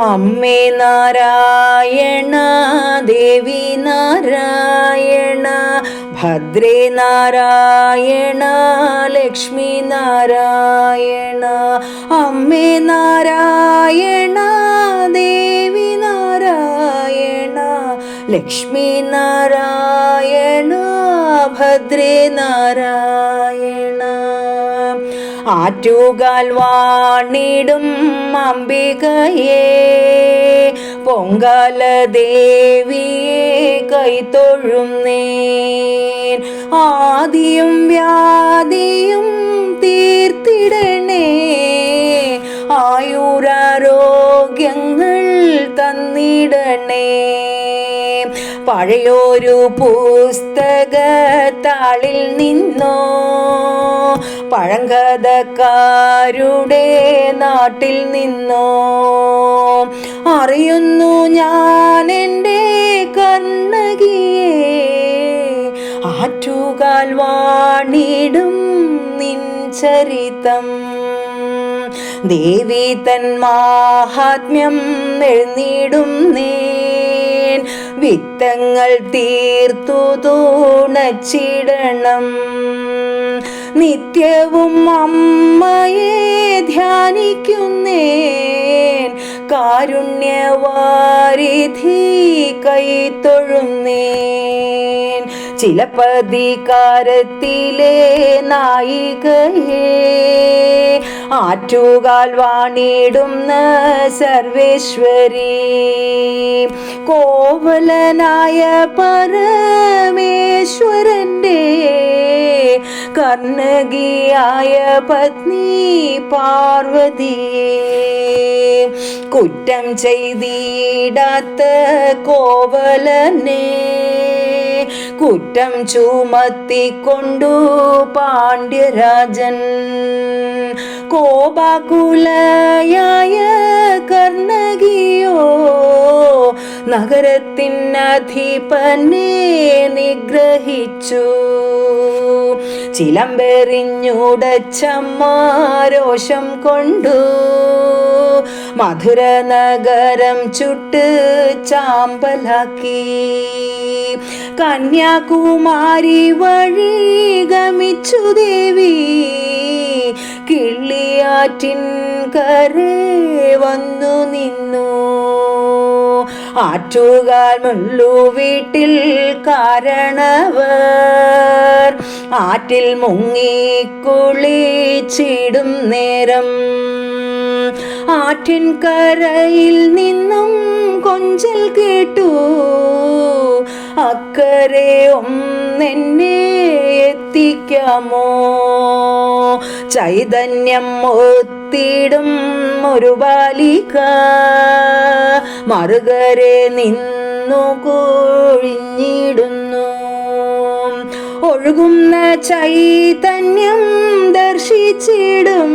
അമ്മേ നാരായണ, ദേവി നാരായണ, ഭദ്രേ നാരായണ, ലക്ഷ്മി നാരായണ. അമ്മേ നാരായണ, ദേവി നാരായണ, ലക്ഷ്മി നാരായണ, ഭദ്രേ നാരായണ. ആറ്റുകാൽ വാണിടും അംബികയെ, പൊങ്കാല ദേവിയെ കൈത്തൊഴുന്നേൻ. ആദിയും വ്യാധിയും തീർത്തിടണേ, ആയുരാരോഗ്യങ്ങൾ തന്നിടണേ. പഴയൊരു പുസ്തകത്താളിൽ നിന്നോ, പഴങ്കഥക്കാരുടെ നാട്ടിൽ നിന്നോ അറിയുന്നു ഞാൻ എൻ്റെ കണ്ണകിയെ. ആറ്റുകാൽ വാണിടും നിൻ ചരിതം, ദേവി തൻ മാഹാത്മ്യം എഴുന്നിടും നേൻ. വിത്തങ്ങൾ തീർത്തു തുണച്ചിടണം, നിത്യവും അമ്മയെ ധ്യാനിക്കുന്നേൻ. കാരുണ്യവാരിധി കൈത്തൊഴുന്നേൻ. ചിലപ്പതികാരത്തിലെ നായികയെ, ആറ്റുകാൽ വാണിടുന്ന സർവേശ്വരി. കോവലനായ പരമേശ്വരൻ്റെ കർണകിയായ പത്നി പാർവതിയെ. കുറ്റം ചെയ്തിടാത്ത കോവലനെ കുറ്റം ചുമത്തിക്കൊണ്ടു പാണ്ഡ്യരാജൻ. കോപാകുലയായ കർണകിയോ നഗരത്തിനധിപനെ നിഗ്രഹിച്ചു. ചിലമ്പെറിഞ്ഞുടച്ചമ്മ രോഷം കൊണ്ടു മധുര നഗരം ചുട്ട് ചാമ്പലാക്കി. കന്യാകുമാരി വഴി ഗമിച്ചു ദേവി, കിള്ളിയാറ്റിൻ കരേ വന്നു നിന്നു. ആറ്റുകാൽ മുള്ളു വീട്ടിൽ കാരണവർ ആറ്റിൽ മുങ്ങിക്കുളിച്ചിടും നേരം, ആറ്റിൻ കരയിൽ നിന്നും കൊഞ്ചൽ കേട്ടു. അക്കരെ ഒന്നെന്നെ എത്തിക്കാമോ? ചൈതന്യം ഒത്തിടും ഒരു ബാലിക മറുകരെ നിന്നു കൊഴിഞ്ഞിടുന്നു. ഒഴുകുന്ന ചൈതന്യം ദർശിച്ചിടും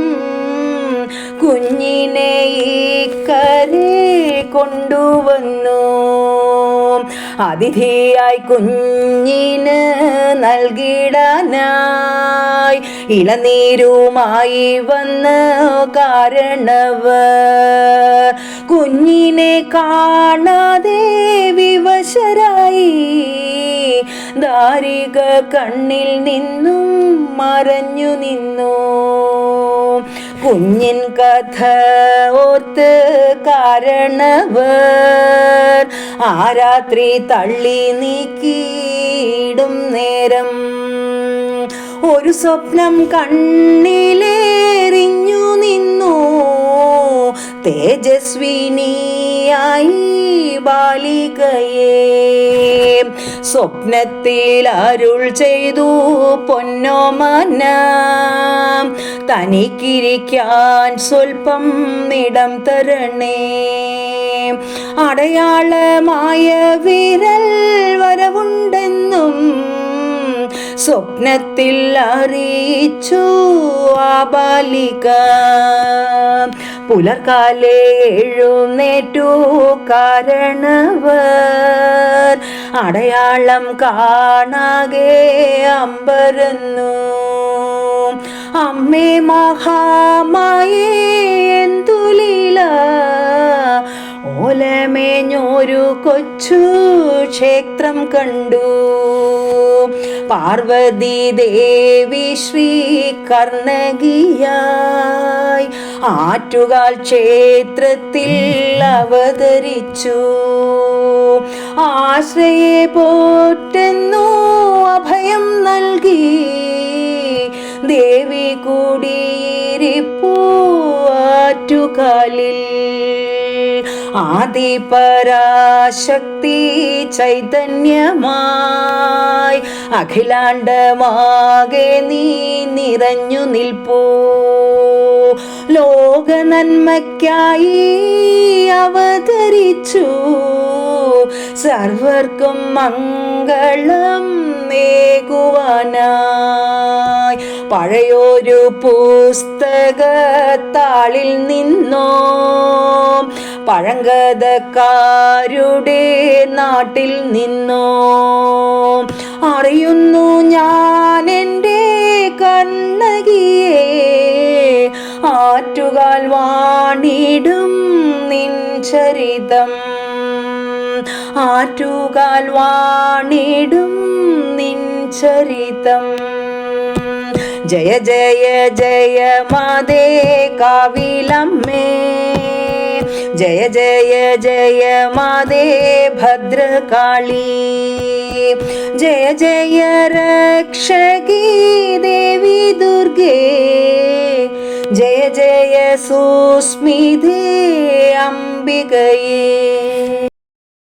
കുഞ്ഞിനെ ഇക്കരെ കൊണ്ടുവന്നു. അതിഥിയായി കുഞ്ഞിന് നൽകിടാനായി ഇളനീരുമായി വന്ന് കാരണവർ കുഞ്ഞിനെ കാണാതെ വിവശരായി. ദാരിക കണ്ണിൽ നിന്നും മറഞ്ഞു നിന്നു. കുഞ്ഞിൻ കഥ ഓർത്ത് കാരണവർ ആ രാത്രി തള്ളി നീക്കിയിടും നേരം, ഒരു സ്വപ്നം കണ്ണിലേറിഞ്ഞു നിന്നു. തേജസ്വിനിയായി ബാലികയെ സ്വപ്നത്തിൽ അരുൾ ചെയ്തു പൊന്നോമന, തനിക്കിരിക്കാൻ സ്വൽപ്പം ഇടം തരണേ. അടയാളമായ വിരൽ വരവുണ്ടെന്നും സ്വപ്നത്തിൽ അറിയിച്ചു ആ ബാലിക. പുലർക്കാലെ എഴുന്നേറ്റു കാരണവർ അടയാളം കാണാകെ അമ്പരന്നു. അമ്മേ മഹാമായേ എന്തുലീല, കൊച്ചു ക്ഷേത്രം കണ്ടു. പാർവതി ദേവി ശ്രീ കർണകിയായി ആറ്റുകാൽ ക്ഷേത്രത്തിൽ അവതരിച്ചു. ആശ്രയെ പോറ്റുന്നു അഭയം നൽകി ദേവി കൂടിയിരിപ്പൂ ആറ്റുകാലിൽ. ആദിപരാശക്തി ചൈതന്യമായി അഖിലാണ്ടമാകെ നീ നിറഞ്ഞു നിൽപ്പൂ. ലോക നന്മയ്ക്കായി അവതരിച്ചു സർവർക്കും മംഗളം നേകുവാനായി. പഴയൊരു പുസ്തകത്താളിൽ നിന്നോ പഴങ്കഥക്കാരുടെ നാട്ടിൽ നിന്നോ അറിയുന്നു ഞാൻ എൻ്റെ കണ്ണകിയെ. ആറ്റുകാൽ വാണിടും നിൻ ചരിതം, ആറ്റുകാൽ വാണിടും നിൻ ചരിതം. ജയ ജയ ജയ മാതേ കാവിലമ്മേ, ജയ ജയ ജയ മാതേ ഭദ്രകാളി, ജയ ജയ രക്ഷകി ദേവി ദുർഗേ, ജയ ജയ സുസ്മിതേ അംബികയേ.